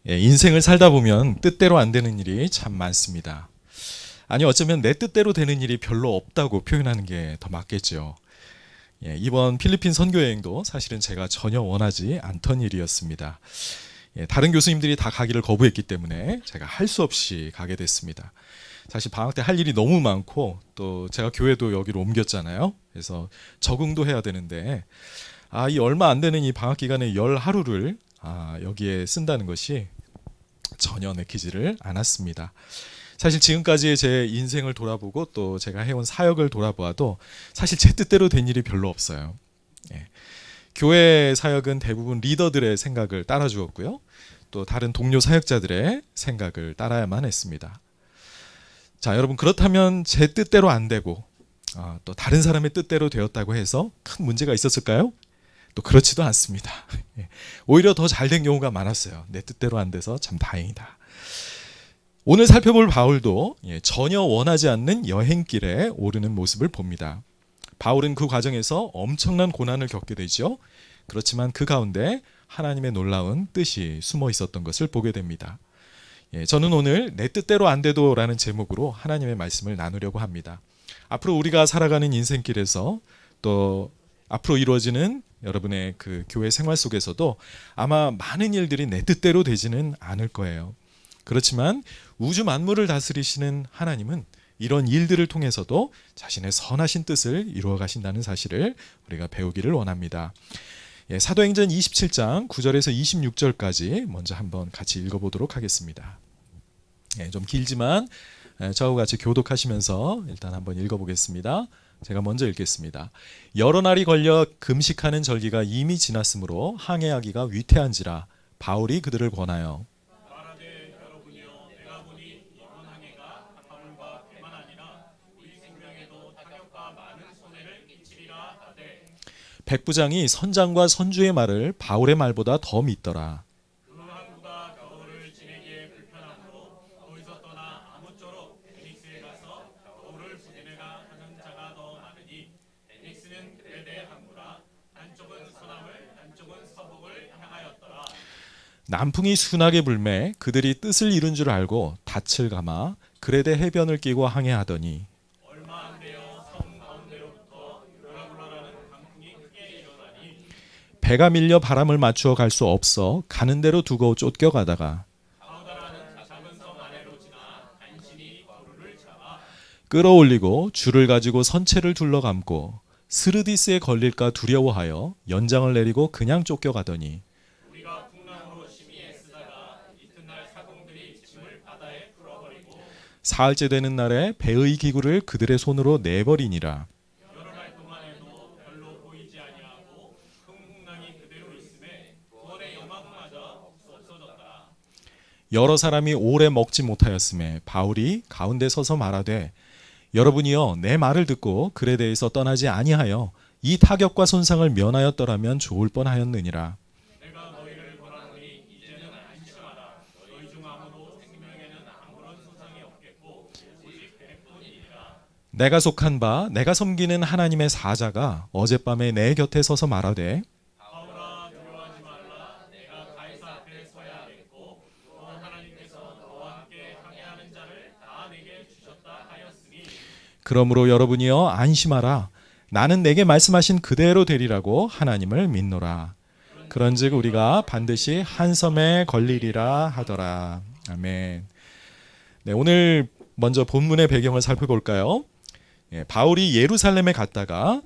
인생을 살다 보면 뜻대로 안 되는 일이 참 많습니다. 아니 어쩌면 내 뜻대로 되는 일이 별로 없다고 표현하는 게 더 맞겠죠. 이번 필리핀 선교 여행도 사실은 제가 전혀 원하지 않던 일이었습니다. 다른 교수님들이 다 가기를 거부했기 때문에 제가 할 수 없이 가게 됐습니다. 사실 방학 때 할 일이 너무 많고 또 제가 교회도 여기로 옮겼잖아요. 그래서 적응도 해야 되는데 이 얼마 안 되는 이 방학 기간에 열 하루를 여기에 쓴다는 것이 전혀 내키지를 않았습니다. 사실 지금까지의 제 인생을 돌아보고 또 제가 해온 사역을 돌아보아도 사실 제 뜻대로 된 일이 별로 없어요. 교회 사역은 대부분 리더들의 생각을 따라 주었고요. 또 다른 동료 사역자들의 생각을 따라야만 했습니다. 자, 여러분 그렇다면 제 뜻대로 안 되고 또 다른 사람의 뜻대로 되었다고 해서 큰 문제가 있었을까요? 또 그렇지도 않습니다. 오히려 더 잘된 경우가 많았어요. 내 뜻대로 안 돼서 참 다행이다. 오늘 살펴볼 바울도 전혀 원하지 않는 여행길에 오르는 모습을 봅니다. 바울은 그 과정에서 엄청난 고난을 겪게 되죠. 그렇지만 그 가운데 하나님의 놀라운 뜻이 숨어 있었던 것을 보게 됩니다. 저는 오늘 내 뜻대로 안 돼도라는 제목으로 하나님의 말씀을 나누려고 합니다. 앞으로 우리가 살아가는 인생길에서 또 앞으로 이루어지는 여러분의 그 교회 생활 속에서도 아마 많은 일들이 내 뜻대로 되지는 않을 거예요. 그렇지만 우주 만물을 다스리시는 하나님은 이런 일들을 통해서도 자신의 선하신 뜻을 이루어 가신다는 사실을 우리가 배우기를 원합니다. 사도행전 27장 9절에서 26절까지 먼저 한번 같이 읽어보도록 하겠습니다. 좀 길지만 저와 같이 교독하시면서 일단 한번 읽어보겠습니다. 제가 먼저 읽겠습니다. 여러 날이 걸려 금식하는 절기가 이미 지났으므로 항해하기가 위태한지라 바울이 그들을 권하여 백부장이 선장과 선주의 말을 바울의 말보다 더 믿더라. 남풍이 순하게 불매 그들이 뜻을 이룬 줄 알고 닻을 감아 그레데 해변을 끼고 항해하더니 배가 밀려 바람을 맞추어 갈 수 없어 가는 대로 두고 쫓겨가다가 끌어올리고 줄을 가지고 선체를 둘러감고 스르디스에 걸릴까 두려워하여 연장을 내리고 그냥 쫓겨가더니 사흘째 되는 날에 배의 기구를 그들의 손으로 내버리니라. 여러 사람이 오래 먹지 못하였음에 바울이 가운데 서서 말하되 여러분이여 내 말을 듣고 그레데에서 떠나지 아니하여 이 타격과 손상을 면하였더라면 좋을 뻔하였느니라. 내가 속한 바 내가 섬기는 하나님의 사자가 어젯밤에 내 곁에 서서 말하되 그러므로 여러분이여 안심하라. 나는 내게 말씀하신 그대로 되리라고 하나님을 믿노라. 그런즉 우리가 반드시 한 섬에 걸리리라 하더라. 아멘. 네, 오늘 먼저 본문의 배경을 살펴볼까요? 바울이 예루살렘에 갔다가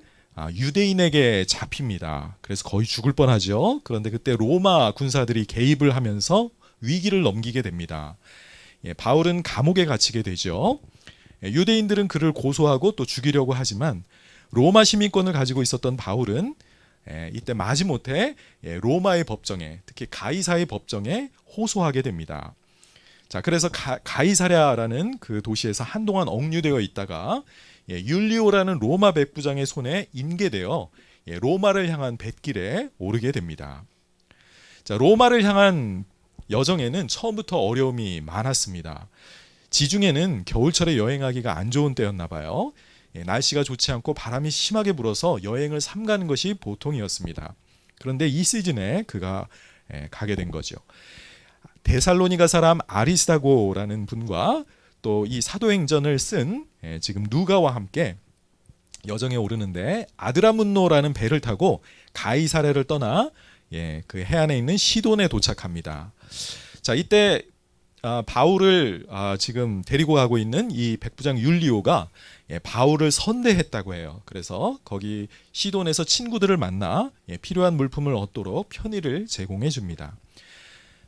유대인에게 잡힙니다. 그래서 거의 죽을 뻔하죠. 그런데 그때 로마 군사들이 개입을 하면서 위기를 넘기게 됩니다. 바울은 감옥에 갇히게 되죠. 유대인들은 그를 고소하고 또 죽이려고 하지만 로마 시민권을 가지고 있었던 바울은 이때 마지못해 로마의 법정에, 특히 가이사의 법정에 호소하게 됩니다. 자, 그래서 가이사랴라는 그 도시에서 한동안 억류되어 있다가 율리오라는 로마 백부장의 손에 인계되어 로마를 향한 뱃길에 오르게 됩니다. 자, 로마를 향한 여정에는 처음부터 어려움이 많았습니다. 지중해는 겨울철에 여행하기가 안 좋은 때였나 봐요. 날씨가 좋지 않고 바람이 심하게 불어서 여행을 삼가는 것이 보통이었습니다. 그런데 이 시즌에 그가 가게 된 거죠. 데살로니가 사람 아리스다고라는 분과 또 이 사도행전을 쓴 지금 누가와 함께 여정에 오르는데 아드라문노라는 배를 타고 가이사랴를 떠나 그 해안에 있는 시돈에 도착합니다. 자, 이때 바울을 지금 데리고 가고 있는 이 백부장 율리오가 바울을 선대했다고 해요. 그래서 거기 시돈에서 친구들을 만나 필요한 물품을 얻도록 편의를 제공해 줍니다.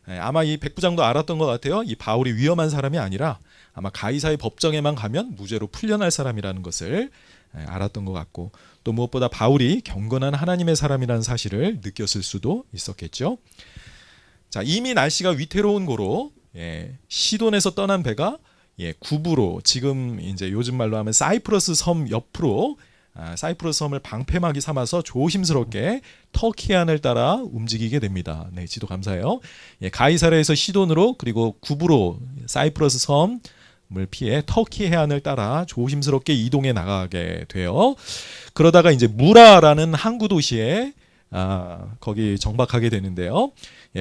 아마 이 백부장도 알았던 것 같아요. 이 바울이 위험한 사람이 아니라 아마 가이사의 법정에만 가면 무죄로 풀려날 사람이라는 것을 알았던 것 같고, 또 무엇보다 바울이 경건한 하나님의 사람이라는 사실을 느꼈을 수도 있었겠죠. 자, 이미 날씨가 위태로운 고로 시돈에서 떠난 배가 구부로, 지금 이제 요즘 말로 하면 사이프러스 섬 옆으로, 사이프러스 섬을 방패막이 삼아서 조심스럽게 터키 해안을 따라 움직이게 됩니다. 네, 지도 감사해요. 가이사랴에서 시돈으로, 그리고 구부로 사이프러스 섬을 피해 터키 해안을 따라 조심스럽게 이동해 나가게 돼요. 그러다가 이제 무라라는 항구 도시에 거기 정박하게 되는데요.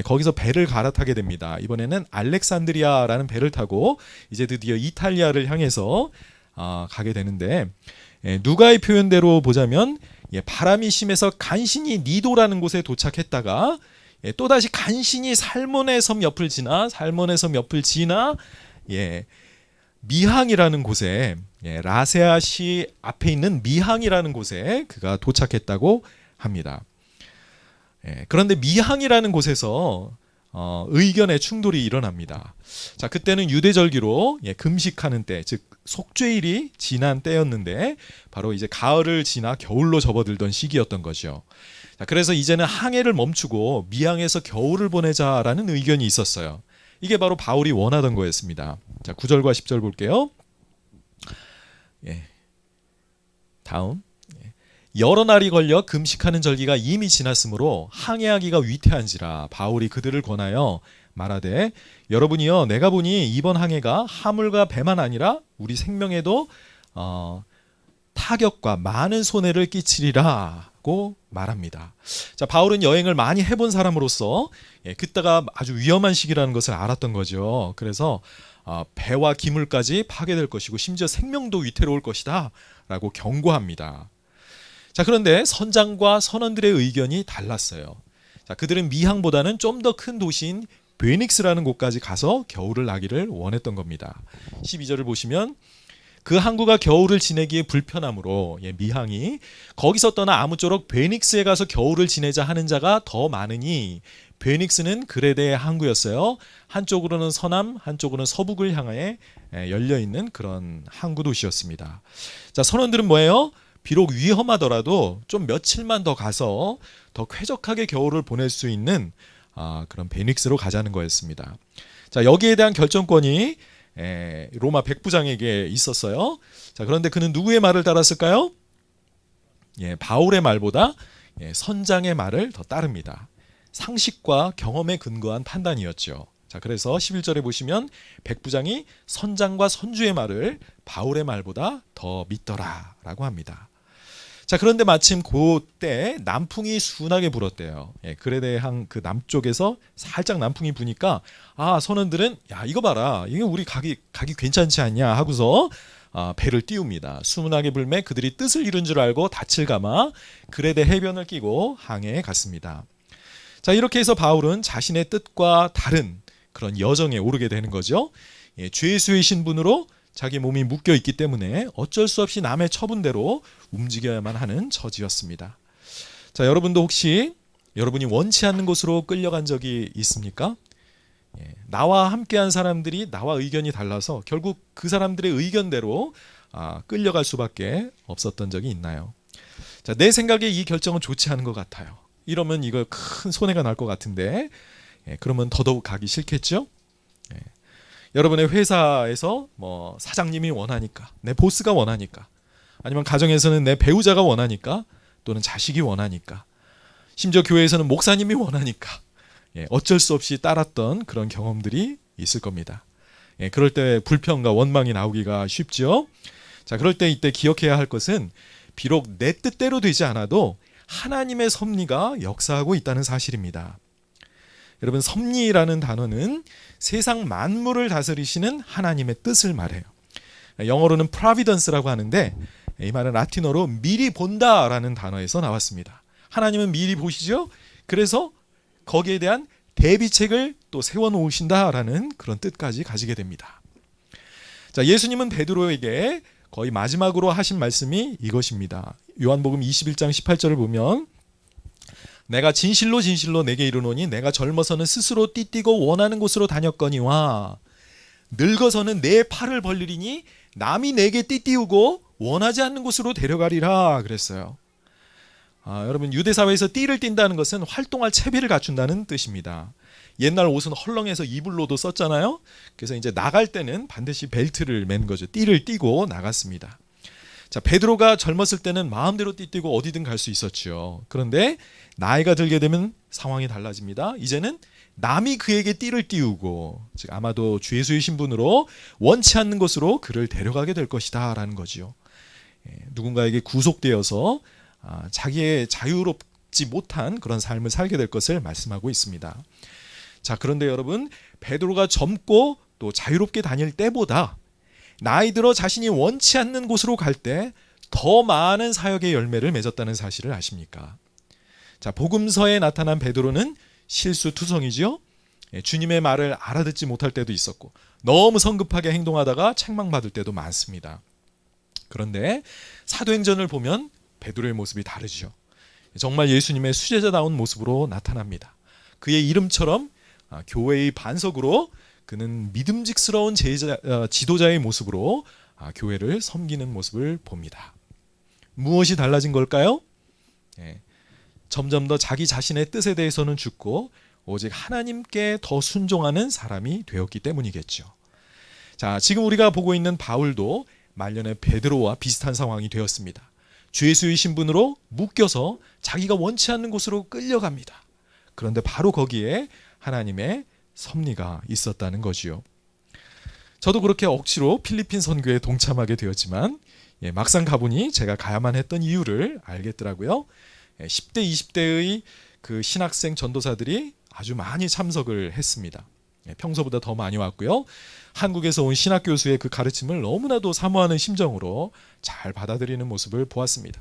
거기서 배를 갈아타게 됩니다. 이번에는 알렉산드리아라는 배를 타고 이제 드디어 이탈리아를 향해서 가게 되는데, 누가의 표현대로 보자면 바람이 심해서 간신히 니도라는 곳에 도착했다가 또다시 간신히 살몬의 섬 옆을 지나 미항이라는 곳에, 라세아시 앞에 있는 미항이라는 곳에 그가 도착했다고 합니다. 그런데 미항이라는 곳에서 의견의 충돌이 일어납니다. 자, 그때는 유대절기로 금식하는 때, 즉 속죄일이 지난 때였는데 바로 이제 가을을 지나 겨울로 접어들던 시기였던 거죠. 자, 그래서 이제는 항해를 멈추고 미항에서 겨울을 보내자라는 의견이 있었어요. 이게 바로 바울이 원하던 거였습니다. 자, 9절과 10절 볼게요. 다음. 여러 날이 걸려 금식하는 절기가 이미 지났으므로 항해하기가 위태한지라 바울이 그들을 권하여 말하되, 여러분이여, 내가 보니 이번 항해가 하물과 배만 아니라 우리 생명에도 타격과 많은 손해를 끼치리라고 말합니다. 자, 바울은 여행을 많이 해본 사람으로서 그때가 아주 위험한 시기라는 것을 알았던 거죠. 그래서 배와 기물까지 파괴될 것이고 심지어 생명도 위태로울 것이다 라고 경고합니다. 자, 그런데 선장과 선원들의 의견이 달랐어요. 자, 그들은 미항보다는 좀 더 큰 도시인 베닉스라는 곳까지 가서 겨울을 나기를 원했던 겁니다. 12절을 보시면, 그 항구가 겨울을 지내기에 불편하므로 미항이 거기서 떠나 아무쪼록 베닉스에 가서 겨울을 지내자 하는 자가 더 많으니, 베닉스는 그레데의 항구였어요. 한쪽으로는 서남, 한쪽으로는 서북을 향해 열려있는 그런 항구 도시였습니다. 자, 선원들은 뭐예요? 비록 위험하더라도 좀 며칠만 더 가서 더 쾌적하게 겨울을 보낼 수 있는 그런 베닉스로 가자는 거였습니다. 자, 여기에 대한 결정권이 로마 백부장에게 있었어요. 자, 그런데 그는 누구의 말을 따랐을까요? 바울의 말보다 선장의 말을 더 따릅니다. 상식과 경험에 근거한 판단이었죠. 자, 그래서 11절에 보시면 백부장이 선장과 선주의 말을 바울의 말보다 더 믿더라라고 합니다. 자, 그런데 마침 그때 남풍이 순하게 불었대요. 그레데항 그 남쪽에서 살짝 남풍이 부니까 선원들은 야, 이거 봐라, 이게 우리 가기 괜찮지 않냐 하고서 배를 띄웁니다. 순하게 불매 그들이 뜻을 이룬 줄 알고 닻을 감아 그레데 해변을 끼고 항해에 갔습니다. 자, 이렇게 해서 바울은 자신의 뜻과 다른 그런 여정에 오르게 되는 거죠. 죄수의 신분으로 자기 몸이 묶여 있기 때문에 어쩔 수 없이 남의 처분대로 움직여야만 하는 처지였습니다. 자, 여러분도 혹시 여러분이 원치 않는 곳으로 끌려간 적이 있습니까? 나와 함께한 사람들이 나와 의견이 달라서 결국 그 사람들의 의견대로 끌려갈 수밖에 없었던 적이 있나요? 자, 내 생각에 이 결정은 좋지 않은 것 같아요. 이러면 이거 큰 손해가 날 것 같은데, 그러면 더더욱 가기 싫겠죠? 여러분의 회사에서 뭐 사장님이 원하니까, 내 보스가 원하니까, 아니면 가정에서는 내 배우자가 원하니까, 또는 자식이 원하니까, 심지어 교회에서는 목사님이 원하니까 어쩔 수 없이 따랐던 그런 경험들이 있을 겁니다. 그럴 때 불평과 원망이 나오기가 쉽죠. 자, 그럴 때 이때 기억해야 할 것은 비록 내 뜻대로 되지 않아도 하나님의 섭리가 역사하고 있다는 사실입니다. 여러분, 섭리라는 단어는 세상 만물을 다스리시는 하나님의 뜻을 말해요. 영어로는 providence라고 하는데 이 말은 라틴어로 미리 본다라는 단어에서 나왔습니다. 하나님은 미리 보시죠. 그래서 거기에 대한 대비책을 또 세워놓으신다라는 그런 뜻까지 가지게 됩니다. 자, 예수님은 베드로에게 거의 마지막으로 하신 말씀이 이것입니다. 요한복음 21장 18절을 보면 내가 진실로 진실로 내게 이르노니 내가 젊어서는 스스로 띠띠고 원하는 곳으로 다녔거니와 늙어서는 내 팔을 벌리리니 남이 내게 띠띠우고 원하지 않는 곳으로 데려가리라 그랬어요. 여러분, 유대 사회에서 띠를 띈다는 것은 활동할 채비를 갖춘다는 뜻입니다. 옛날 옷은 헐렁해서 이불로도 썼잖아요. 그래서 이제 나갈 때는 반드시 벨트를 맨 거죠. 띠를 띠고 나갔습니다. 자, 베드로가 젊었을 때는 마음대로 띠띠고 어디든 갈 수 있었죠. 그런데 나이가 들게 되면 상황이 달라집니다. 이제는 남이 그에게 띠를 띠우고, 즉 아마도 주 예수의 신분으로 원치 않는 곳으로 그를 데려가게 될 것이다 라는 거죠. 누군가에게 구속되어서 자기의 자유롭지 못한 그런 삶을 살게 될 것을 말씀하고 있습니다. 자, 그런데 여러분, 베드로가 젊고 또 자유롭게 다닐 때보다 나이 들어 자신이 원치 않는 곳으로 갈 때 더 많은 사역의 열매를 맺었다는 사실을 아십니까? 자, 복음서에 나타난 베드로는 실수투성이지요. 주님의 말을 알아듣지 못할 때도 있었고 너무 성급하게 행동하다가 책망받을 때도 많습니다. 그런데 사도행전을 보면 베드로의 모습이 다르죠. 정말 예수님의 수제자다운 모습으로 나타납니다. 그의 이름처럼 교회의 반석으로 그는 믿음직스러운 지도자의 모습으로 교회를 섬기는 모습을 봅니다. 무엇이 달라진 걸까요? 점점 더 자기 자신의 뜻에 대해서는 죽고 오직 하나님께 더 순종하는 사람이 되었기 때문이겠죠. 자, 지금 우리가 보고 있는 바울도 말년에 베드로와 비슷한 상황이 되었습니다. 주 예수의 신분으로 묶여서 자기가 원치 않는 곳으로 끌려갑니다. 그런데 바로 거기에 하나님의 섭리가 있었다는 거지요. 저도 그렇게 억지로 필리핀 선교에 동참하게 되었지만 막상 가보니 제가 가야만 했던 이유를 알겠더라고요. 10대, 20대의 그 신학생 전도사들이 아주 많이 참석을 했습니다. 평소보다 더 많이 왔고요. 한국에서 온 신학 교수의 그 가르침을 너무나도 사모하는 심정으로 잘 받아들이는 모습을 보았습니다.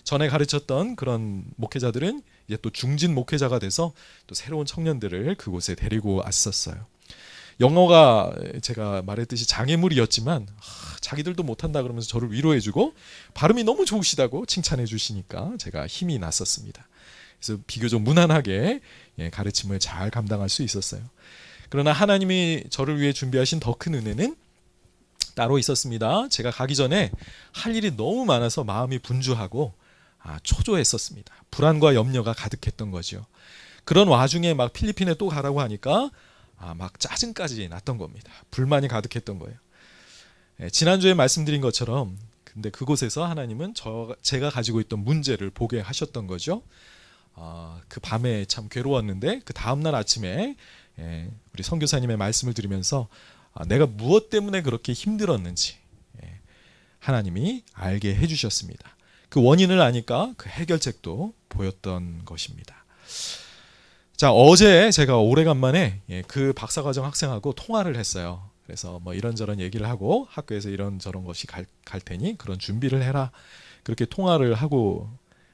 전에 가르쳤던 그런 목회자들은 이제 또 중진 목회자가 돼서 또 새로운 청년들을 그곳에 데리고 왔었어요. 영어가 제가 말했듯이 장애물이었지만 자기들도 못한다 그러면서 저를 위로해주고 발음이 너무 좋으시다고 칭찬해 주시니까 제가 힘이 났었습니다. 그래서 비교적 무난하게 가르침을 잘 감당할 수 있었어요. 그러나 하나님이 저를 위해 준비하신 더 큰 은혜는 따로 있었습니다. 제가 가기 전에 할 일이 너무 많아서 마음이 분주하고 초조했었습니다. 불안과 염려가 가득했던 거죠. 그런 와중에 막 필리핀에 또 가라고 하니까 막 짜증까지 났던 겁니다. 불만이 가득했던 거예요. 지난주에 말씀드린 것처럼 근데 그곳에서 하나님은 제가 가지고 있던 문제를 보게 하셨던 거죠. 그 밤에 참 괴로웠는데 그 다음날 아침에 우리 선교사님의 말씀을 들으면서 내가 무엇 때문에 그렇게 힘들었는지 하나님이 알게 해주셨습니다. 그 원인을 아니까 그 해결책도 보였던 것입니다. 자, 어제 제가 오래간만에 그 박사과정 학생하고 통화를 했어요. 그래서 뭐 이런저런 얘기를 하고 학교에서 이런저런 것이 갈 테니 그런 준비를 해라. 그렇게 통화를 하고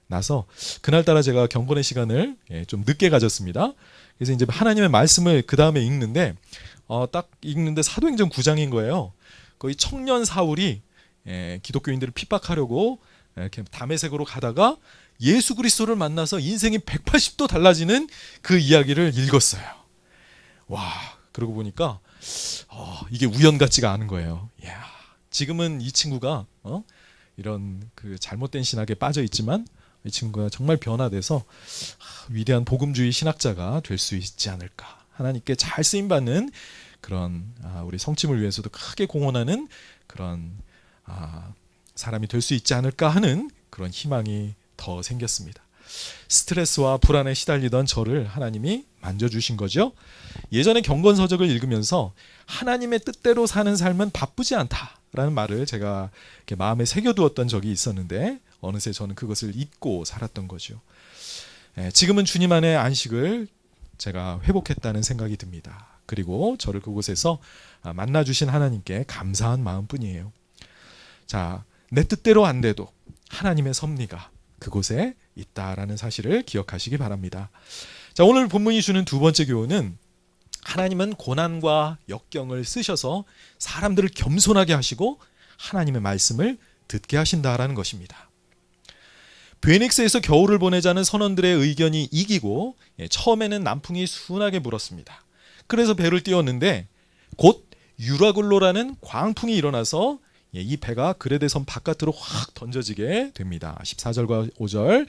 나서 그날따라 제가 경건의 시간을 좀 늦게 가졌습니다. 그래서 이제 하나님의 말씀을 그 다음에 읽는데 딱 읽는데 사도행전 9장인 거예요. 거의 청년 사울이 기독교인들을 핍박하려고 이렇게 다메섹으로 가다가 예수 그리스도를 만나서 인생이 180도 달라지는 그 이야기를 읽었어요. 와, 그러고 보니까 이게 우연 같지가 않은 거예요. 이야, 지금은 이 친구가 이런 그 잘못된 신학에 빠져 있지만 이 친구가 정말 변화돼서 위대한 복음주의 신학자가 될 수 있지 않을까. 하나님께 잘 쓰임 받는 그런 우리 성침을 위해서도 크게 공헌하는 그런 사람이 될 수 있지 않을까 하는 그런 희망이 더 생겼습니다. 스트레스와 불안에 시달리던 저를 하나님이 만져주신 거죠. 예전에 경건서적을 읽으면서 하나님의 뜻대로 사는 삶은 바쁘지 않다라는 말을 제가 이렇게 마음에 새겨두었던 적이 있었는데 어느새 저는 그것을 잊고 살았던 거죠. 지금은 주님 안에 안식을 제가 회복했다는 생각이 듭니다. 그리고 저를 그곳에서 만나주신 하나님께 감사한 마음뿐이에요. 자, 내 뜻대로 안 돼도 하나님의 섭리가 그곳에 있다라는 사실을 기억하시기 바랍니다. 자, 오늘 본문이 주는 두 번째 교훈은 하나님은 고난과 역경을 쓰셔서 사람들을 겸손하게 하시고 하나님의 말씀을 듣게 하신다라는 것입니다. 베닉스에서 겨울을 보내자는 선원들의 의견이 이기고 처음에는 남풍이 순하게 불었습니다. 그래서 배를 띄웠는데 곧 유라굴로라는 광풍이 일어나서 이 배가 그레데 섬 바깥으로 확 던져지게 됩니다. 14절과 5절.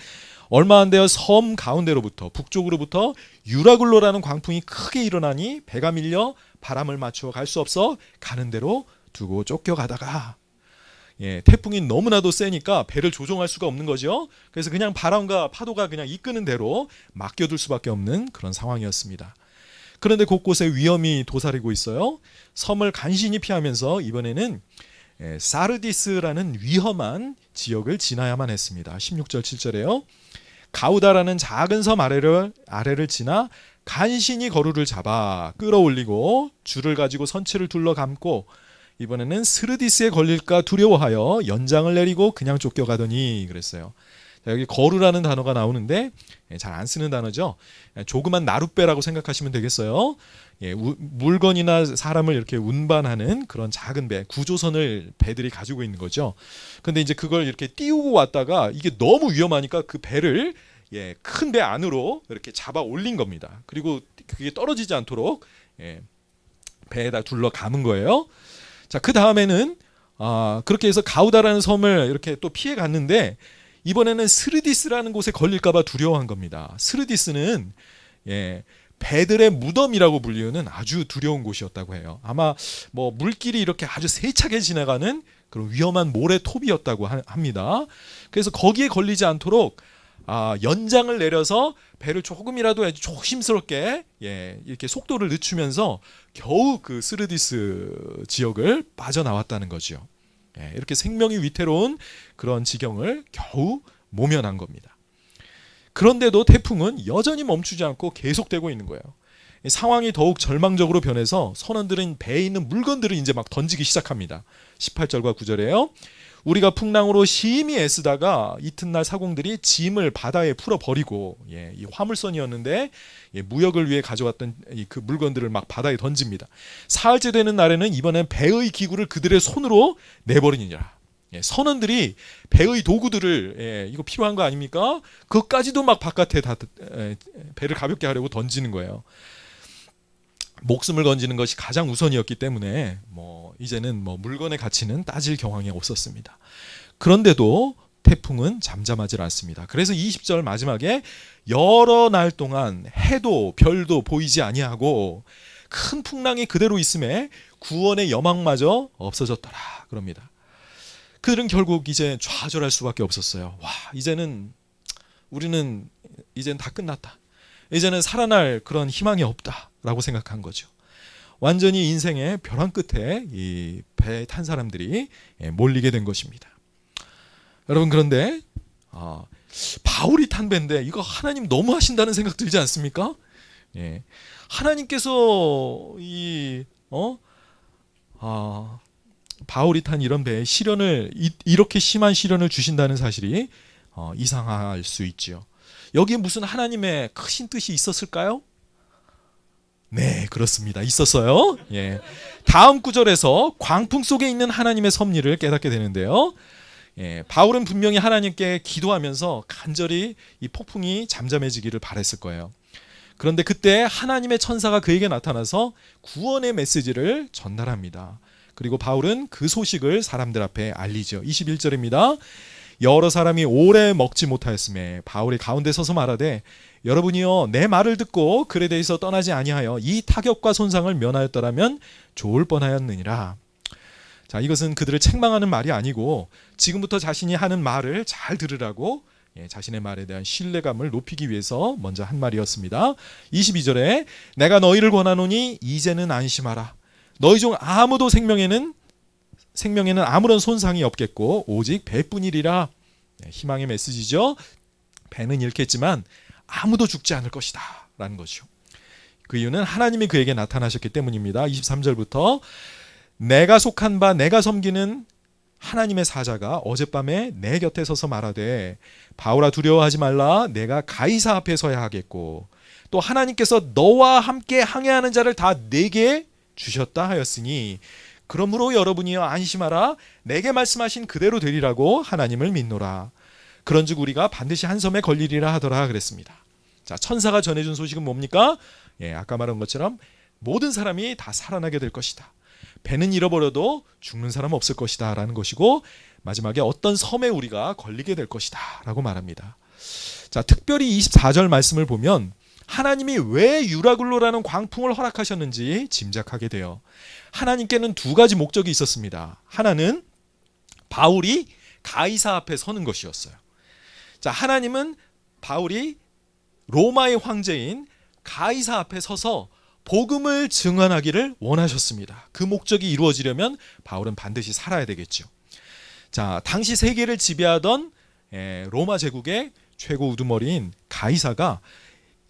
얼마 안 되어 섬 가운데로부터 북쪽으로부터 유라굴로라는 광풍이 크게 일어나니 배가 밀려 바람을 맞추어 갈 수 없어 가는 대로 두고 쫓겨가다가 태풍이 너무나도 세니까 배를 조종할 수가 없는 거죠. 그래서 그냥 바람과 파도가 그냥 이끄는 대로 맡겨둘 수밖에 없는 그런 상황이었습니다. 그런데 곳곳에 위험이 도사리고 있어요. 섬을 간신히 피하면서 이번에는 사르디스라는 위험한 지역을 지나야만 했습니다. 16절 7절에요. 가우다라는 작은 섬 아래를 지나 간신히 거루를 잡아 끌어올리고 줄을 가지고 선체를 둘러 감고 이번에는 스르디스에 걸릴까 두려워하여 연장을 내리고 그냥 쫓겨가더니 그랬어요. 자, 여기 거루라는 단어가 나오는데 잘 안 쓰는 단어죠. 조그만 나룻배라고 생각하시면 되겠어요. 물건이나 사람을 이렇게 운반하는 그런 작은 배, 구조선을 배들이 가지고 있는 거죠. 근데 이제 그걸 이렇게 띄우고 왔다가 이게 너무 위험하니까 그 배를 큰 배 안으로 이렇게 잡아 올린 겁니다. 그리고 그게 떨어지지 않도록 배에다 둘러 감은 거예요. 자, 그 다음에는 그렇게 해서 가우다라는 섬을 이렇게 또 피해 갔는데 이번에는 스르디스라는 곳에 걸릴까봐 두려워한 겁니다. 스르디스는 배들의 무덤이라고 불리우는 아주 두려운 곳이었다고 해요. 아마 뭐 물길이 이렇게 아주 세차게 지나가는 그런 위험한 모래톱이었다고 합니다. 그래서 거기에 걸리지 않도록 연장을 내려서 배를 조금이라도 아주 조심스럽게 이렇게 속도를 늦추면서 겨우 그 스르디스 지역을 빠져나왔다는 거죠. 이렇게 생명이 위태로운 그런 지경을 겨우 모면한 겁니다. 그런데도 태풍은 여전히 멈추지 않고 계속되고 있는 거예요. 상황이 더욱 절망적으로 변해서 선원들은 배에 있는 물건들을 이제 막 던지기 시작합니다. 18절과 9절에요. 우리가 풍랑으로 심히 애쓰다가 이튿날 사공들이 짐을 바다에 풀어버리고 이 화물선이었는데 무역을 위해 가져왔던 그 물건들을 막 바다에 던집니다. 사흘째 되는 날에는 이번엔 배의 기구를 그들의 손으로 내버리니라. 선원들이 배의 도구들을 이거 필요한 거 아닙니까? 그것까지도 막 바깥에 다 배를 가볍게 하려고 던지는 거예요. 목숨을 건지는 것이 가장 우선이었기 때문에 이제는 물건의 가치는 따질 경황이 없었습니다. 그런데도 태풍은 잠잠하지 않습니다. 그래서 20절 마지막에 여러 날 동안 해도 별도 보이지 아니하고 큰 풍랑이 그대로 있음에 구원의 여망마저 없어졌더라 그럽니다. 그들은 결국 이제 좌절할 수밖에 없었어요. 우리는 이제는 다 끝났다. 이제는 살아날 그런 희망이 없다라고 생각한 거죠. 완전히 인생의 벼랑 끝에 이 배에 탄 사람들이 몰리게 된 것입니다. 여러분, 그런데 바울이 탄 배인데 이거 하나님 너무 하신다는 생각 들지 않습니까? 하나님께서 바울이 탄 이런 배에 이렇게 심한 시련을 주신다는 사실이 이상할 수 있죠. 여기에 무슨 하나님의 크신 뜻이 있었을까요? 네, 그렇습니다. 있었어요. 다음 구절에서 광풍 속에 있는 하나님의 섭리를 깨닫게 되는데요. 바울은 분명히 하나님께 기도하면서 간절히 이 폭풍이 잠잠해지기를 바랬을 거예요. 그런데 그때 하나님의 천사가 그에게 나타나서 구원의 메시지를 전달합니다. 그리고 바울은 그 소식을 사람들 앞에 알리죠. 21절입니다. 여러 사람이 오래 먹지 못하였음에 바울이 가운데 서서 말하되 여러분이여 내 말을 듣고 그레데에서 떠나지 아니하여 이 타격과 손상을 면하였더라면 좋을 뻔하였느니라. 자, 이것은 그들을 책망하는 말이 아니고 지금부터 자신이 하는 말을 잘 들으라고 자신의 말에 대한 신뢰감을 높이기 위해서 먼저 한 말이었습니다. 22절에 내가 너희를 권하노니 이제는 안심하라. 너희 중 아무도 생명에는 아무런 손상이 없겠고 오직 배뿐이리라. 희망의 메시지죠. 배는 잃겠지만 아무도 죽지 않을 것이다 라는 것이죠. 그 이유는 하나님이 그에게 나타나셨기 때문입니다. 23절부터 내가 속한 바 내가 섬기는 하나님의 사자가 어젯밤에 내 곁에 서서 말하되 바울아 두려워하지 말라 내가 가이사 앞에 서야 하겠고 또 하나님께서 너와 함께 항해하는 자를 다 내게 주셨다 하였으니 그러므로 여러분이여 안심하라 내게 말씀하신 그대로 되리라고 하나님을 믿노라. 그런즉 우리가 반드시 한 섬에 걸리리라 하더라 그랬습니다. 자, 천사가 전해준 소식은 뭡니까? 아까 말한 것처럼 모든 사람이 다 살아나게 될 것이다. 배는 잃어버려도 죽는 사람 없을 것이다 라는 것이고 마지막에 어떤 섬에 우리가 걸리게 될 것이다 라고 말합니다. 자, 특별히 24절 말씀을 보면 하나님이 왜 유라굴로라는 광풍을 허락하셨는지 짐작하게 돼요. 하나님께는 두 가지 목적이 있었습니다. 하나는 바울이 가이사 앞에 서는 것이었어요. 자, 하나님은 바울이 로마의 황제인 가이사 앞에 서서 복음을 증언하기를 원하셨습니다. 그 목적이 이루어지려면 바울은 반드시 살아야 되겠죠. 자, 당시 세계를 지배하던 로마 제국의 최고 우두머리인 가이사가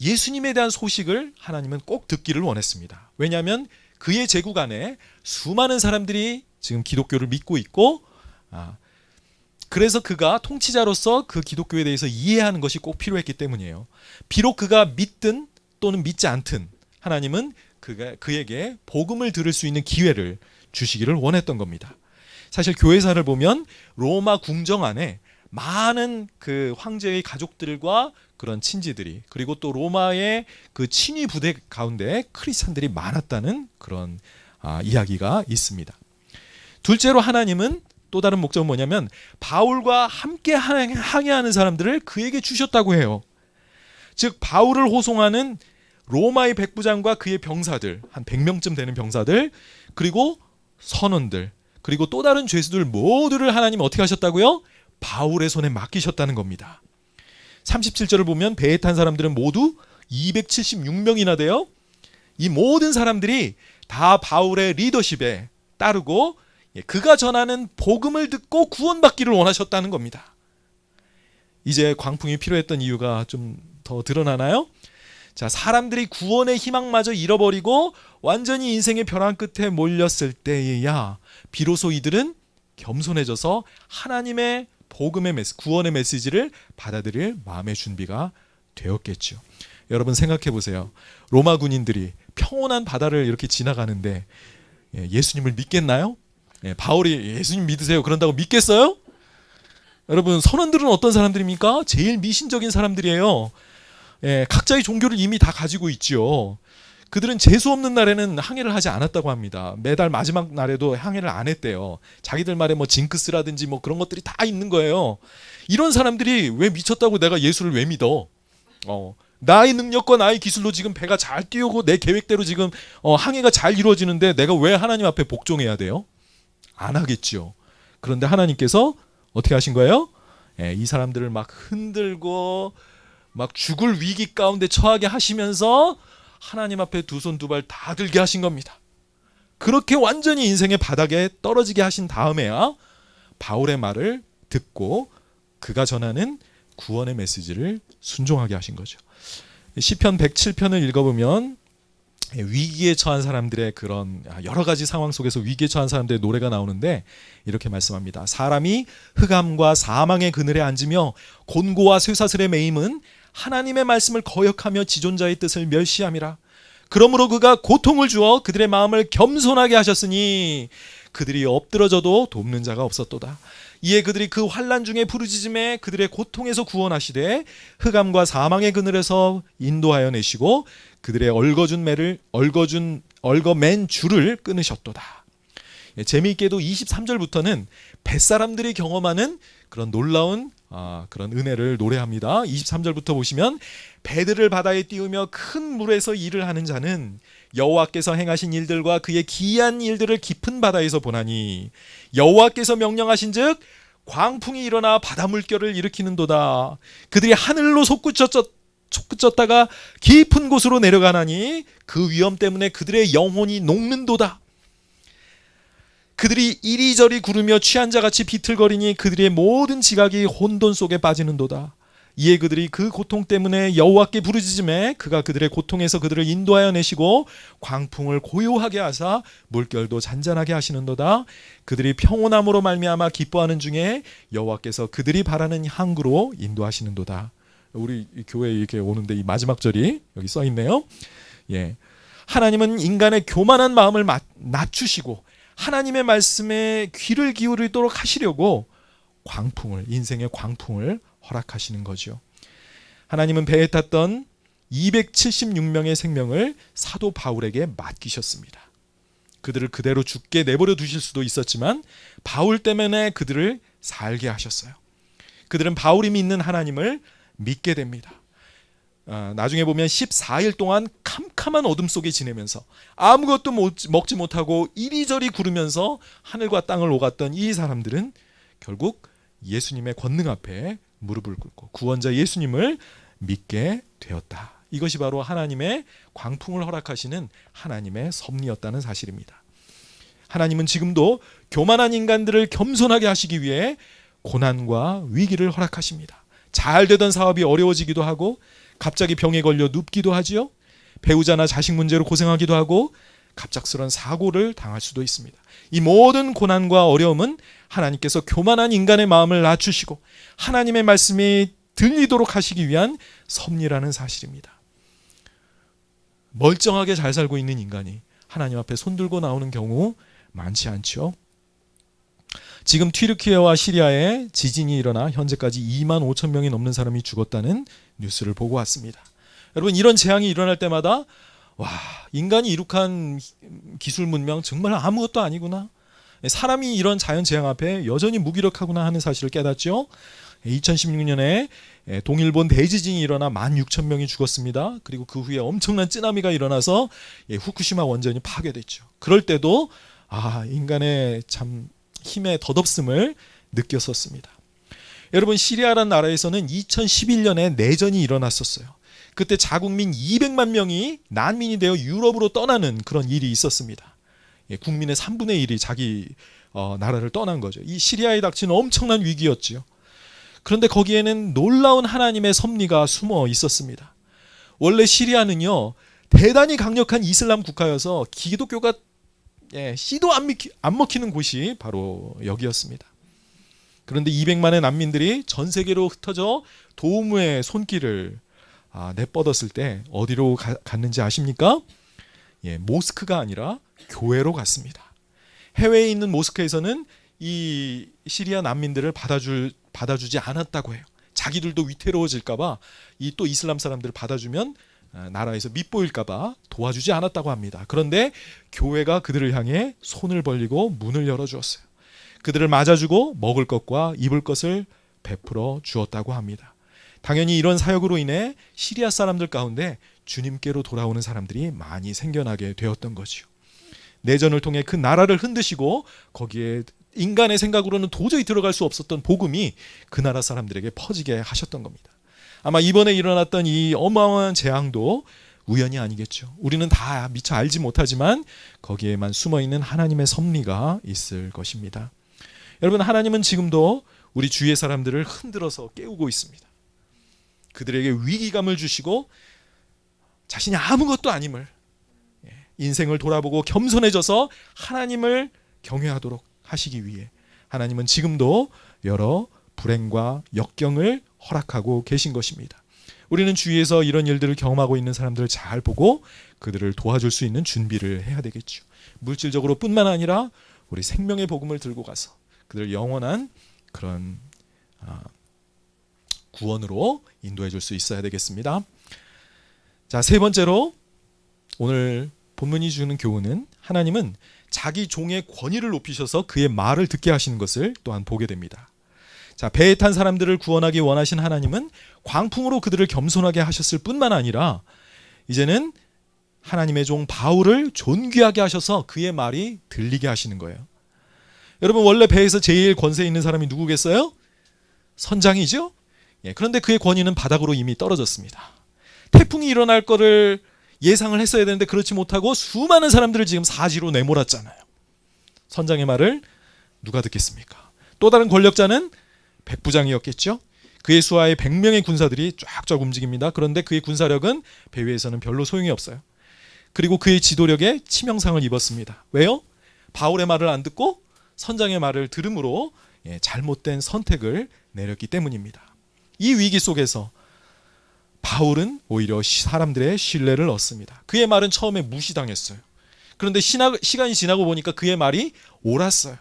예수님에 대한 소식을 하나님은 꼭 듣기를 원했습니다. 왜냐하면 그의 제국 안에 수많은 사람들이 지금 기독교를 믿고 있고 그래서 그가 통치자로서 그 기독교에 대해서 이해하는 것이 꼭 필요했기 때문이에요. 비록 그가 믿든 또는 믿지 않든 하나님은 그에게 복음을 들을 수 있는 기회를 주시기를 원했던 겁니다. 사실 교회사를 보면 로마 궁정 안에 많은 그 황제의 가족들과 그런 친지들이 그리고 또 로마의 그 친위 부대 가운데 크리스찬들이 많았다는 그런 이야기가 있습니다. 둘째로 하나님은 또 다른 목적은 뭐냐면 바울과 함께 항해하는 사람들을 그에게 주셨다고 해요. 즉 바울을 호송하는 로마의 백부장과 그의 병사들 한 100명쯤 되는 병사들 그리고 선원들 그리고 또 다른 죄수들 모두를 하나님 어떻게 하셨다고요? 바울의 손에 맡기셨다는 겁니다. 37절을 보면 배에 탄 사람들은 모두 276명이나 돼요. 이 모든 사람들이 다 바울의 리더십에 따르고 그가 전하는 복음을 듣고 구원받기를 원하셨다는 겁니다. 이제 광풍이 필요했던 이유가 좀 더 드러나나요? 자, 사람들이 구원의 희망마저 잃어버리고 완전히 인생의 벼랑 끝에 몰렸을 때에야 비로소 이들은 겸손해져서 하나님의 복음의 구원의 메시지를 받아들일 마음의 준비가 되었겠죠. 여러분 생각해 보세요. 로마 군인들이 평온한 바다를 이렇게 지나가는데 예수님을 믿겠나요? 바울이 예수님 믿으세요 그런다고 믿겠어요? 여러분 선원들은 어떤 사람들입니까? 제일 미신적인 사람들이에요. 각자의 종교를 이미 다 가지고 있죠. 그들은 재수 없는 날에는 항해를 하지 않았다고 합니다. 매달 마지막 날에도 항해를 안 했대요. 자기들 말에 뭐 징크스라든지 뭐 그런 것들이 다 있는 거예요. 이런 사람들이 왜 미쳤다고 내가 예수를 왜 믿어? 나의 능력과 나의 기술로 지금 배가 잘 띄우고 내 계획대로 지금 항해가 잘 이루어지는데 내가 왜 하나님 앞에 복종해야 돼요? 안 하겠죠. 그런데 하나님께서 어떻게 하신 거예요? 이 사람들을 막 흔들고 막 죽을 위기 가운데 처하게 하시면서 하나님 앞에 두 손 두 발 다 들게 하신 겁니다. 그렇게 완전히 인생의 바닥에 떨어지게 하신 다음에야 바울의 말을 듣고 그가 전하는 구원의 메시지를 순종하게 하신 거죠. 시편 107편을 읽어보면 위기에 처한 사람들의 그런 여러 가지 상황 속에서 위기에 처한 사람들의 노래가 나오는데 이렇게 말씀합니다. 사람이 흑암과 사망의 그늘에 앉으며 곤고와 쇠사슬에 매임은 하나님의 말씀을 거역하며 지존자의 뜻을 멸시함이라. 그러므로 그가 고통을 주어 그들의 마음을 겸손하게 하셨으니 그들이 엎드러져도 돕는 자가 없었도다. 이에 그들이 그 환난 중에 부르짖음에 그들의 고통에서 구원하시되 흑암과 사망의 그늘에서 인도하여 내시고 그들의 얽어맨 줄을 끊으셨도다. 재미있게도 23절부터는 뱃사람들이 경험하는 그런 놀라운 그런 은혜를 노래합니다. 23절부터 보시면 배들을 바다에 띄우며 큰 물에서 일을 하는 자는 여호와께서 행하신 일들과 그의 기이한 일들을 깊은 바다에서 보나니 여호와께서 명령하신즉 광풍이 일어나 바다 물결을 일으키는도다. 그들이 하늘로 솟구쳤다가 깊은 곳으로 내려가나니 그 위험 때문에 그들의 영혼이 녹는도다. 그들이 이리저리 구르며 취한 자같이 비틀거리니 그들의 모든 지각이 혼돈 속에 빠지는도다. 이에 그들이 그 고통 때문에 여호와께 부르짖음에 그가 그들의 고통에서 그들을 인도하여 내시고 광풍을 고요하게 하사 물결도 잔잔하게 하시는도다. 그들이 평온함으로 말미암아 기뻐하는 중에 여호와께서 그들이 바라는 항구로 인도하시는도다. 우리 교회에 이렇게 오는데 이 마지막 절이 여기 써 있네요. 예. 하나님은 인간의 교만한 마음을 낮추시고 하나님의 말씀에 귀를 기울이도록 하시려고 광풍을, 인생의 광풍을 허락하시는 거죠. 하나님은 배에 탔던 276명의 생명을 사도 바울에게 맡기셨습니다. 그들을 그대로 죽게 내버려 두실 수도 있었지만 바울 때문에 그들을 살게 하셨어요. 그들은 바울이 믿는 하나님을 믿게 됩니다. 나중에 보면 14일 동안 캄캄한 어둠 속에 지내면서 아무것도 먹지 못하고 이리저리 구르면서 하늘과 땅을 오갔던 이 사람들은 결국 예수님의 권능 앞에 무릎을 꿇고 구원자 예수님을 믿게 되었다. 이것이 바로 하나님의 광풍을 허락하시는 하나님의 섭리였다는 사실입니다. 하나님은 지금도 교만한 인간들을 겸손하게 하시기 위해 고난과 위기를 허락하십니다. 잘 되던 사업이 어려워지기도 하고 갑자기 병에 걸려 눕기도 하지요. 배우자나 자식 문제로 고생하기도 하고 갑작스러운 사고를 당할 수도 있습니다. 이 모든 고난과 어려움은 하나님께서 교만한 인간의 마음을 낮추시고 하나님의 말씀이 들리도록 하시기 위한 섭리라는 사실입니다. 멀쩡하게 잘 살고 있는 인간이 하나님 앞에 손들고 나오는 경우 많지 않죠. 지금 튀르키예와 시리아에 지진이 일어나 현재까지 2만 5천 명이 넘는 사람이 죽었다는 뉴스를 보고 왔습니다. 여러분, 이런 재앙이 일어날 때마다 와, 인간이 이룩한 기술 문명 정말 아무것도 아니구나. 사람이 이런 자연 재앙 앞에 여전히 무기력하구나 하는 사실을 깨닫죠. 2016년에 동일본 대지진이 일어나 16,000명이 죽었습니다. 그리고 그 후에 엄청난 쓰나미가 일어나서 후쿠시마 원전이 파괴됐죠. 그럴 때도 인간의 참 힘의 덧없음을 느꼈었습니다. 여러분, 시리아라는 나라에서는 2011년에 내전이 일어났었어요. 그때 자국민 200만 명이 난민이 되어 유럽으로 떠나는 그런 일이 있었습니다. 국민의 3분의 1이 자기 나라를 떠난 거죠. 이 시리아에 닥친 엄청난 위기였죠. 그런데 거기에는 놀라운 하나님의 섭리가 숨어 있었습니다. 원래 시리아는요, 대단히 강력한 이슬람 국가여서 기독교가 씨도 안 먹히는 곳이 바로 여기였습니다. 그런데 200만의 난민들이 전 세계로 흩어져 도움의 손길을 내뻗었을 때 어디로 갔는지 아십니까? 모스크가 아니라 교회로 갔습니다. 해외에 있는 모스크에서는 이 시리아 난민들을 받아주지 않았다고 해요. 자기들도 위태로워질까봐 이 또 이슬람 사람들을 받아주면 나라에서 밉보일까봐 도와주지 않았다고 합니다. 그런데 교회가 그들을 향해 손을 벌리고 문을 열어주었어요. 그들을 맞아주고 먹을 것과 입을 것을 베풀어 주었다고 합니다. 당연히 이런 사역으로 인해 시리아 사람들 가운데 주님께로 돌아오는 사람들이 많이 생겨나게 되었던 거지요. 내전을 통해 그 나라를 흔드시고 거기에 인간의 생각으로는 도저히 들어갈 수 없었던 복음이 그 나라 사람들에게 퍼지게 하셨던 겁니다. 아마 이번에 일어났던 이 어마어마한 재앙도 우연이 아니겠죠. 우리는 다 미처 알지 못하지만 거기에만 숨어있는 하나님의 섭리가 있을 것입니다. 여러분, 하나님은 지금도 우리 주위의 사람들을 흔들어서 깨우고 있습니다. 그들에게 위기감을 주시고 자신이 아무것도 아님을, 인생을 돌아보고 겸손해져서 하나님을 경외하도록 하시기 위해 하나님은 지금도 여러 불행과 역경을 허락하고 계신 것입니다. 우리는 주위에서 이런 일들을 경험하고 있는 사람들을 잘 보고 그들을 도와줄 수 있는 준비를 해야 되겠죠. 물질적으로 뿐만 아니라 우리 생명의 복음을 들고 가서 그들 영원한 그런 구원으로 인도해 줄 수 있어야 되겠습니다. 자, 세 번째로 오늘 본문이 주는 교훈은 하나님은 자기 종의 권위를 높이셔서 그의 말을 듣게 하시는 것을 또한 보게 됩니다. 자, 배에 탄 사람들을 구원하기 원하신 하나님은 광풍으로 그들을 겸손하게 하셨을 뿐만 아니라 이제는 하나님의 종 바울을 존귀하게 하셔서 그의 말이 들리게 하시는 거예요. 여러분, 원래 배에서 제일 권세 있는 사람이 누구겠어요? 선장이죠? 그런데 그의 권위는 바닥으로 이미 떨어졌습니다. 태풍이 일어날 거를 예상을 했어야 되는데 그렇지 못하고 수많은 사람들을 지금 사지로 내몰았잖아요. 선장의 말을 누가 듣겠습니까? 또 다른 권력자는 백부장이었겠죠. 그의 수하에 100명의 군사들이 쫙쫙 움직입니다. 그런데 그의 군사력은 배 위에서는 별로 소용이 없어요. 그리고 그의 지도력에 치명상을 입었습니다. 왜요? 바울의 말을 안 듣고 선장의 말을 들음으로 잘못된 선택을 내렸기 때문입니다. 이 위기 속에서 바울은 오히려 사람들의 신뢰를 얻습니다. 그의 말은 처음에 무시당했어요. 그런데 시간이 지나고 보니까 그의 말이 옳았어요.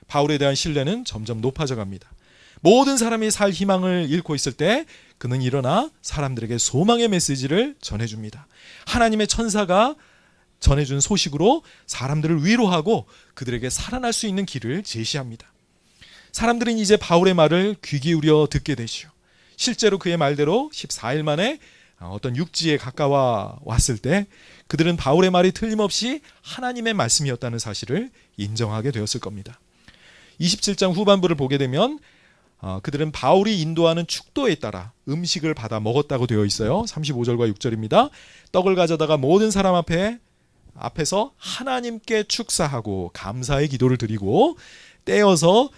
바울에 대한 신뢰는 점점 높아져 갑니다. 모든 사람이 살 희망을 잃고 있을 때 그는 일어나 사람들에게 소망의 메시지를 전해줍니다. 하나님의 천사가 전해준 소식으로 사람들을 위로하고 그들에게 살아날 수 있는 길을 제시합니다. 사람들은 이제 바울의 말을 귀 기울여 듣게 되시오. 실제로 그의 말대로 14일 만에 어떤 육지에 가까워 왔을 때 그들은 바울의 말이 틀림없이 하나님의 말씀이었다는 사실을 인정하게 되었을 겁니다. 27장 후반부를 보게 되면 그들은 바울이 인도하는 축도에 따라 음식을 받아 먹었다고 되어 있어요. 35절과 6절입니다. 떡을 가져다가 모든 사람 앞에서 하나님께 축사하고 감사의 기도를 드리고 떼어서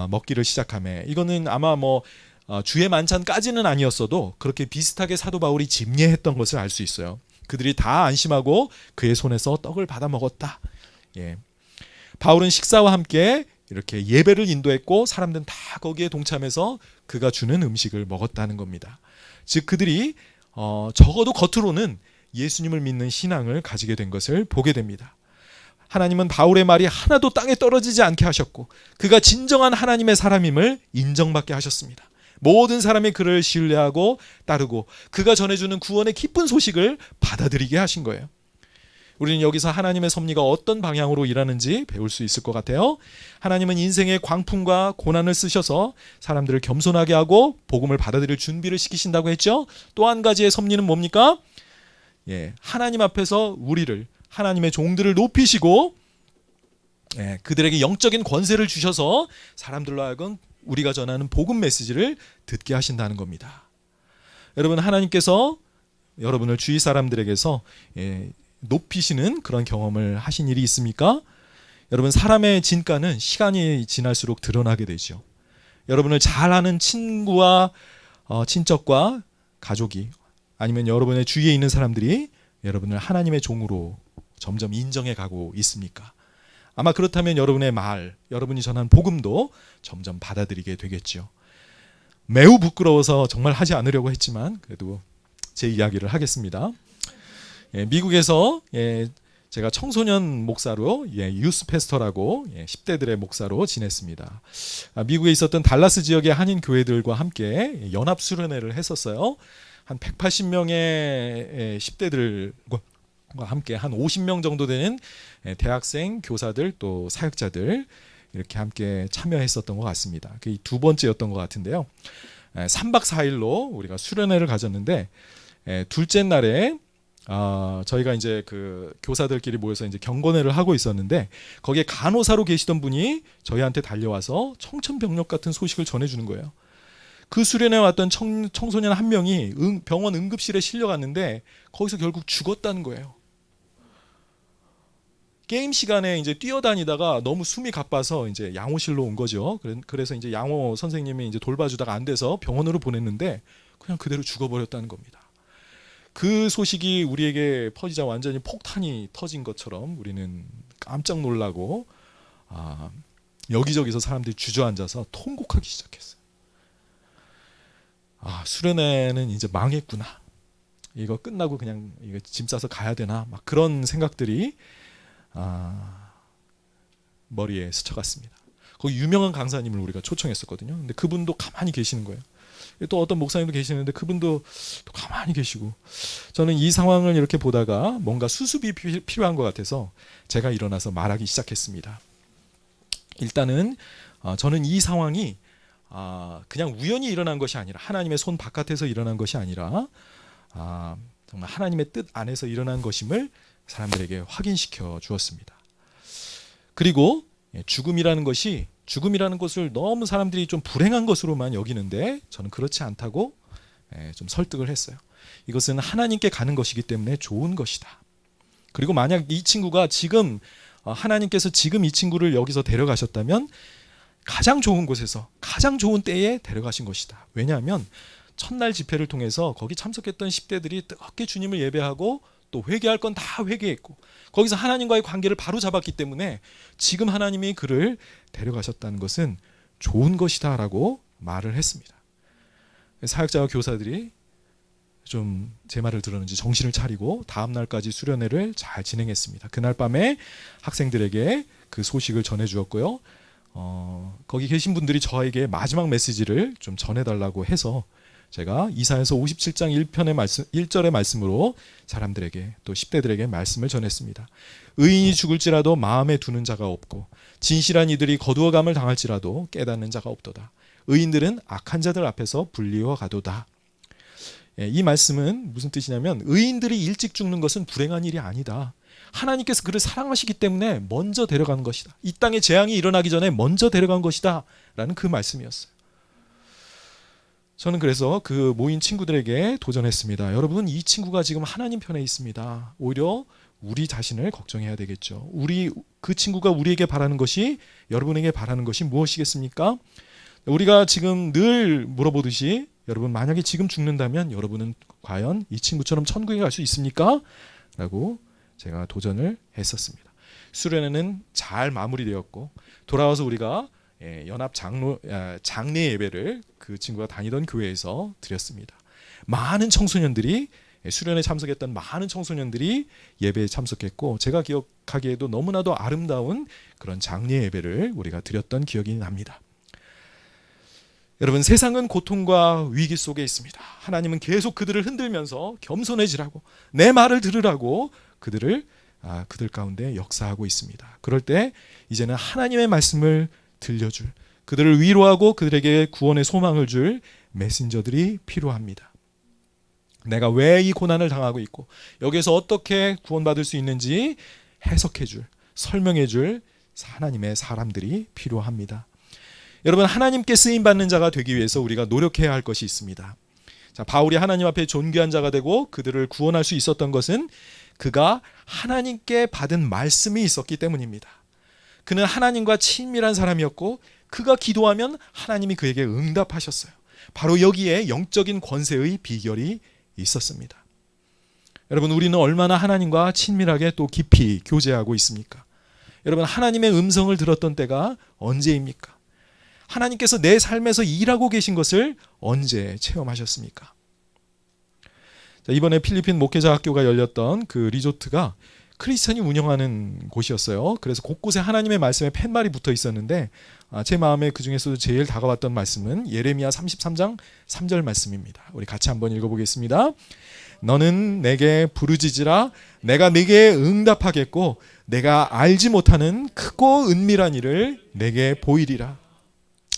먹기를 시작하며, 이거는 아마 주의 만찬까지는 아니었어도 그렇게 비슷하게 사도 바울이 집례했던 것을 알 수 있어요. 그들이 다 안심하고 그의 손에서 떡을 받아 먹었다. 바울은 식사와 함께 이렇게 예배를 인도했고 사람들은 다 거기에 동참해서 그가 주는 음식을 먹었다는 겁니다. 즉 그들이 적어도 겉으로는 예수님을 믿는 신앙을 가지게 된 것을 보게 됩니다. 하나님은 바울의 말이 하나도 땅에 떨어지지 않게 하셨고 그가 진정한 하나님의 사람임을 인정받게 하셨습니다. 모든 사람이 그를 신뢰하고 따르고 그가 전해주는 구원의 기쁜 소식을 받아들이게 하신 거예요. 우리는 여기서 하나님의 섭리가 어떤 방향으로 일하는지 배울 수 있을 것 같아요. 하나님은 인생의 광풍과 고난을 쓰셔서 사람들을 겸손하게 하고 복음을 받아들일 준비를 시키신다고 했죠. 또 한 가지의 섭리는 뭡니까? 하나님 앞에서 우리를, 하나님의 종들을 높이시고 그들에게 영적인 권세를 주셔서 사람들로 하여금 우리가 전하는 복음 메시지를 듣게 하신다는 겁니다. 여러분, 하나님께서 여러분을 주위 사람들에게서 높이시는 그런 경험을 하신 일이 있습니까? 여러분, 사람의 진가는 시간이 지날수록 드러나게 되죠. 여러분을 잘 아는 친구와 친척과 가족이, 아니면 여러분의 주위에 있는 사람들이 여러분을 하나님의 종으로 점점 인정해 가고 있습니까? 아마 그렇다면 여러분의 말, 여러분이 전한 복음도 점점 받아들이게 되겠죠. 매우 부끄러워서 정말 하지 않으려고 했지만 그래도 제 이야기를 하겠습니다. 미국에서 제가 청소년 목사로 유스 패스터라고 10대들의 목사로 지냈습니다. 미국에 있었던 달라스 지역의 한인 교회들과 함께 연합 수련회를 했었어요. 한 180명의 10대들과 함께 한 50명 정도 되는 대학생, 교사들 또 사역자들 이렇게 함께 참여했었던 것 같습니다. 그게 두 번째였던 것 같은데요. 3박 4일로 우리가 수련회를 가졌는데 둘째 날에 저희가 이제 그 교사들끼리 모여서 이제 경건회를 하고 있었는데 거기에 간호사로 계시던 분이 저희한테 달려와서 청천벽력 같은 소식을 전해주는 거예요. 그 수련회 왔던 청소년 한 명이 병원 응급실에 실려갔는데 거기서 결국 죽었다는 거예요. 게임 시간에 이제 뛰어다니다가 너무 숨이 가빠서 이제 양호실로 온 거죠. 그래서 이제 양호 선생님이 이제 돌봐주다가 안 돼서 병원으로 보냈는데 그냥 그대로 죽어버렸다는 겁니다. 그 소식이 우리에게 퍼지자 완전히 폭탄이 터진 것처럼 우리는 깜짝 놀라고 여기저기서 사람들이 주저앉아서 통곡하기 시작했어요. 수련회는 이제 망했구나. 이거 끝나고 그냥 이거 짐 싸서 가야 되나? 막 그런 생각들이 머리에 스쳐갔습니다. 거기 유명한 강사님을 우리가 초청했었거든요. 근데 그분도 가만히 계시는 거예요. 또 어떤 목사님도 계시는데 그분도 또 가만히 계시고, 저는 이 상황을 이렇게 보다가 뭔가 수습이 필요한 것 같아서 제가 일어나서 말하기 시작했습니다. 일단은 저는 이 상황이 그냥 우연히 일어난 것이 아니라 하나님의 손 바깥에서 일어난 것이 아니라 정말 하나님의 뜻 안에서 일어난 것임을 사람들에게 확인시켜 주었습니다. 그리고 죽음이라는 것을 너무 사람들이 좀 불행한 것으로만 여기는데 저는 그렇지 않다고 좀 설득을 했어요. 이것은 하나님께 가는 것이기 때문에 좋은 것이다. 그리고 만약 이 친구가 지금 하나님께서 지금 이 친구를 여기서 데려가셨다면 가장 좋은 곳에서 가장 좋은 때에 데려가신 것이다. 왜냐하면 첫날 집회를 통해서 거기 참석했던 10대들이 뜨겁게 주님을 예배하고 또 회개할 건 다 회개했고 거기서 하나님과의 관계를 바로 잡았기 때문에 지금 하나님이 그를 데려가셨다는 것은 좋은 것이다 라고 말을 했습니다. 사역자와 교사들이 좀 제 말을 들었는지 정신을 차리고 다음 날까지 수련회를 잘 진행했습니다. 그날 밤에 학생들에게 그 소식을 전해 주었고요. 거기 계신 분들이 저에게 마지막 메시지를 좀 전해달라고 해서 제가 이사야서 57장 1편의 말씀, 1절의 말씀으로 사람들에게 또 10대들에게 말씀을 전했습니다. 의인이 죽을지라도 마음에 두는 자가 없고 진실한 이들이 거두어감을 당할지라도 깨닫는 자가 없도다. 의인들은 악한 자들 앞에서 불리워 가도다. 이 말씀은 무슨 뜻이냐면 의인들이 일찍 죽는 것은 불행한 일이 아니다. 하나님께서 그를 사랑하시기 때문에 먼저 데려가는 것이다. 이 땅에 재앙이 일어나기 전에 먼저 데려간 것이다 라는 그 말씀이었어요. 저는 그래서 그 모인 친구들에게 도전했습니다. 여러분, 이 친구가 지금 하나님 편에 있습니다. 오히려 우리 자신을 걱정해야 되겠죠. 그 친구가 우리에게 바라는 것이, 여러분에게 바라는 것이 무엇이겠습니까? 우리가 지금 늘 물어보듯이 여러분, 만약에 지금 죽는다면 여러분은 과연 이 친구처럼 천국에 갈 수 있습니까? 라고 제가 도전을 했었습니다. 수련회는 잘 마무리되었고 돌아와서 우리가 연합 장례 예배를 그 친구가 다니던 교회에서 드렸습니다. 많은 청소년들이, 수련회 참석했던 많은 청소년들이 예배에 참석했고 제가 기억하기에도 너무나도 아름다운 그런 장례 예배를 우리가 드렸던 기억이 납니다. 여러분, 세상은 고통과 위기 속에 있습니다. 하나님은 계속 그들을 흔들면서 겸손해지라고, 내 말을 들으라고 그들 가운데 역사하고 있습니다. 그럴 때 이제는 하나님의 말씀을 들려줄, 그들을 위로하고 그들에게 구원의 소망을 줄 메신저들이 필요합니다. 내가 왜 이 고난을 당하고 있고 여기에서 어떻게 구원받을 수 있는지 해석해줄, 설명해줄 하나님의 사람들이 필요합니다. 여러분, 하나님께 쓰임받는 자가 되기 위해서 우리가 노력해야 할 것이 있습니다. 자, 바울이 하나님 앞에 존귀한 자가 되고 그들을 구원할 수 있었던 것은 그가 하나님께 받은 말씀이 있었기 때문입니다. 그는 하나님과 친밀한 사람이었고 그가 기도하면 하나님이 그에게 응답하셨어요. 바로 여기에 영적인 권세의 비결이 있었습니다. 여러분, 우리는 얼마나 하나님과 친밀하게 또 깊이 교제하고 있습니까? 여러분, 하나님의 음성을 들었던 때가 언제입니까? 하나님께서 내 삶에서 일하고 계신 것을 언제 체험하셨습니까? 자, 이번에 필리핀 목회자 학교가 열렸던 그 리조트가 크리스천이 운영하는 곳이었어요. 그래서 곳곳에 하나님의 말씀에 팻말이 붙어 있었는데 제 마음에 그 중에서도 제일 다가왔던 말씀은 예레미야 33장 3절 말씀입니다. 우리 같이 한번 읽어보겠습니다. 너는 내게 부르짖으라 내가 네게 응답하겠고 내가 알지 못하는 크고 은밀한 일을 내게 보이리라.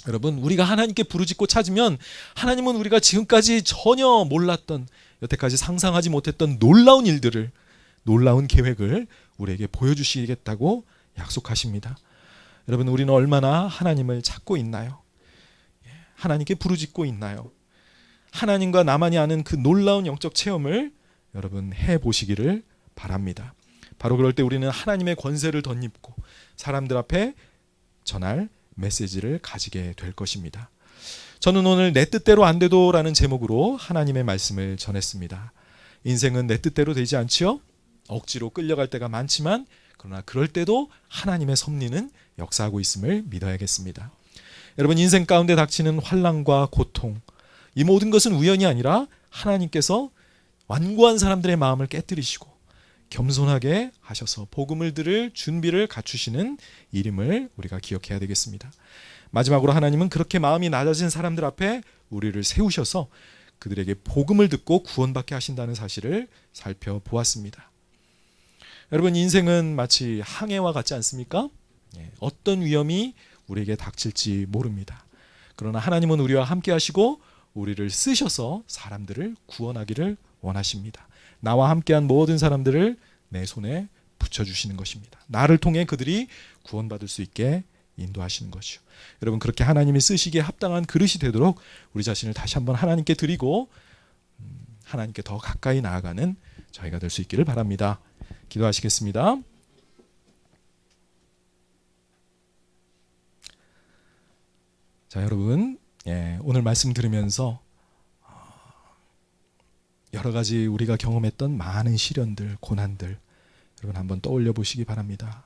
여러분, 우리가 하나님께 부르짖고 찾으면 하나님은 우리가 지금까지 전혀 몰랐던, 여태까지 상상하지 못했던 놀라운 일들을, 놀라운 계획을 우리에게 보여주시겠다고 약속하십니다. 여러분, 우리는 얼마나 하나님을 찾고 있나요? 하나님께 부르짖고 있나요? 하나님과 나만이 아는 그 놀라운 영적 체험을 여러분 해보시기를 바랍니다. 바로 그럴 때 우리는 하나님의 권세를 덧입고 사람들 앞에 전할 메시지를 가지게 될 것입니다. 저는 오늘 내 뜻대로 안 돼도라는 제목으로 하나님의 말씀을 전했습니다. 인생은 내 뜻대로 되지 않지요? 억지로 끌려갈 때가 많지만 그러나 그럴 때도 하나님의 섭리는 역사하고 있음을 믿어야겠습니다. 여러분, 인생 가운데 닥치는 환난과 고통, 이 모든 것은 우연이 아니라 하나님께서 완고한 사람들의 마음을 깨뜨리시고 겸손하게 하셔서 복음을 들을 준비를 갖추시는 일임을 우리가 기억해야 되겠습니다. 마지막으로 하나님은 그렇게 마음이 낮아진 사람들 앞에 우리를 세우셔서 그들에게 복음을 듣고 구원받게 하신다는 사실을 살펴보았습니다. 여러분, 인생은 마치 항해와 같지 않습니까? 어떤 위험이 우리에게 닥칠지 모릅니다. 그러나 하나님은 우리와 함께 하시고 우리를 쓰셔서 사람들을 구원하기를 원하십니다. 나와 함께한 모든 사람들을 내 손에 붙여주시는 것입니다. 나를 통해 그들이 구원받을 수 있게 인도하시는 것이요. 여러분, 그렇게 하나님이 쓰시기에 합당한 그릇이 되도록 우리 자신을 다시 한번 하나님께 드리고 하나님께 더 가까이 나아가는 저희가 될 수 있기를 바랍니다. 기도하시겠습니다. 자, 여러분, 오늘 말씀 들으면서 여러 가지 우리가 경험했던 많은 시련들, 고난들 여러분 한번 떠올려 보시기 바랍니다.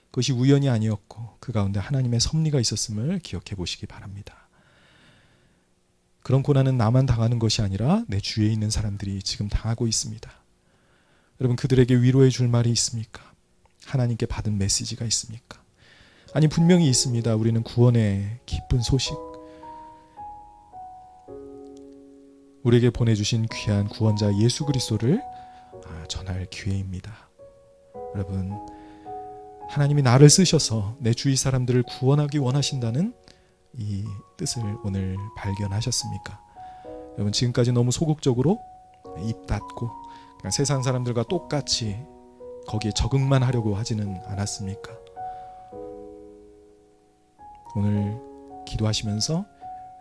그것이 우연이 아니었고 그 가운데 하나님의 섭리가 있었음을 기억해 보시기 바랍니다. 그런 고난은 나만 당하는 것이 아니라 내 주위에 있는 사람들이 지금 당하고 있습니다. 여러분, 그들에게 위로해 줄 말이 있습니까? 하나님께 받은 메시지가 있습니까? 아니, 분명히 있습니다. 우리는 구원의 기쁜 소식, 우리에게 보내주신 귀한 구원자 예수 그리스도를 전할 기회입니다. 여러분, 하나님이 나를 쓰셔서 내 주위 사람들을 구원하기 원하신다는 이 뜻을 오늘 발견하셨습니까? 여러분, 지금까지 너무 소극적으로 입 닫고 그냥 세상 사람들과 똑같이 거기에 적응만 하려고 하지는 않았습니까? 오늘 기도하시면서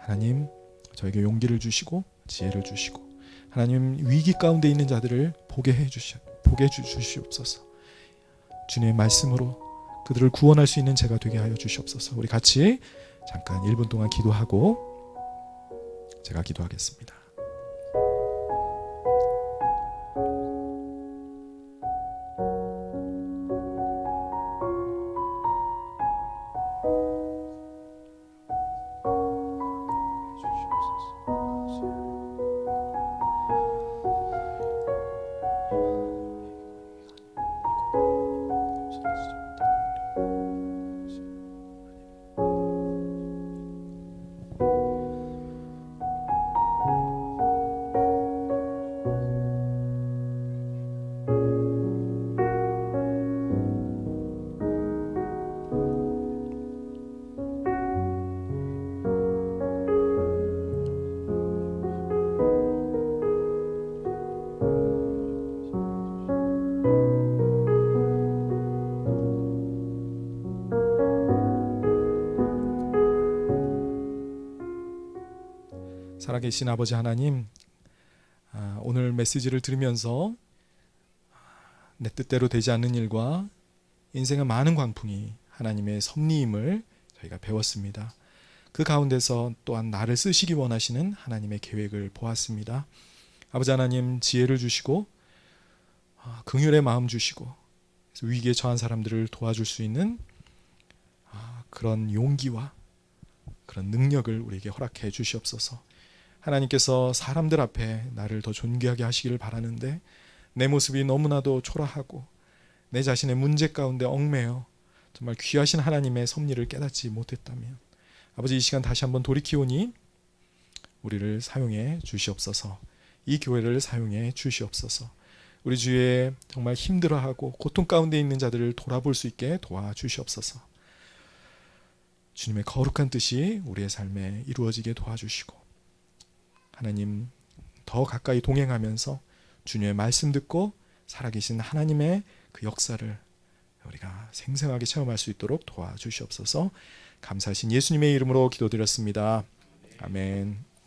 하나님, 저에게 용기를 주시고 지혜를 주시고 하나님, 위기 가운데 있는 자들을 보게 해주시옵소서. 주님의 말씀으로 그들을 구원할 수 있는 제가 되게 하여 주시옵소서. 우리 같이 잠깐 1분 동안 기도하고 제가 기도하겠습니다. 살아계신 아버지 하나님, 오늘 메시지를 들으면서 내 뜻대로 되지 않는 일과 인생의 많은 광풍이 하나님의 섭리임을 저희가 배웠습니다. 그 가운데서 또한 나를 쓰시기 원하시는 하나님의 계획을 보았습니다. 아버지 하나님, 지혜를 주시고 긍휼의 마음 주시고 위기에 처한 사람들을 도와줄 수 있는 그런 용기와 그런 능력을 우리에게 허락해 주시옵소서. 하나님께서 사람들 앞에 나를 더 존귀하게 하시기를 바라는데 내 모습이 너무나도 초라하고 내 자신의 문제 가운데 얽매여 정말 귀하신 하나님의 섭리를 깨닫지 못했다면 아버지, 이 시간 다시 한번 돌이키오니 우리를 사용해 주시옵소서. 이 교회를 사용해 주시옵소서. 우리 주위에 정말 힘들어하고 고통 가운데 있는 자들을 돌아볼 수 있게 도와주시옵소서. 주님의 거룩한 뜻이 우리의 삶에 이루어지게 도와주시고 하나님, 더 가까이 동행하면서 주님의 말씀 듣고 살아계신 하나님의 그 역사를 우리가 생생하게 체험할 수 있도록 도와주시옵소서. 감사하신 예수님의 이름으로 기도드렸습니다. 아멘.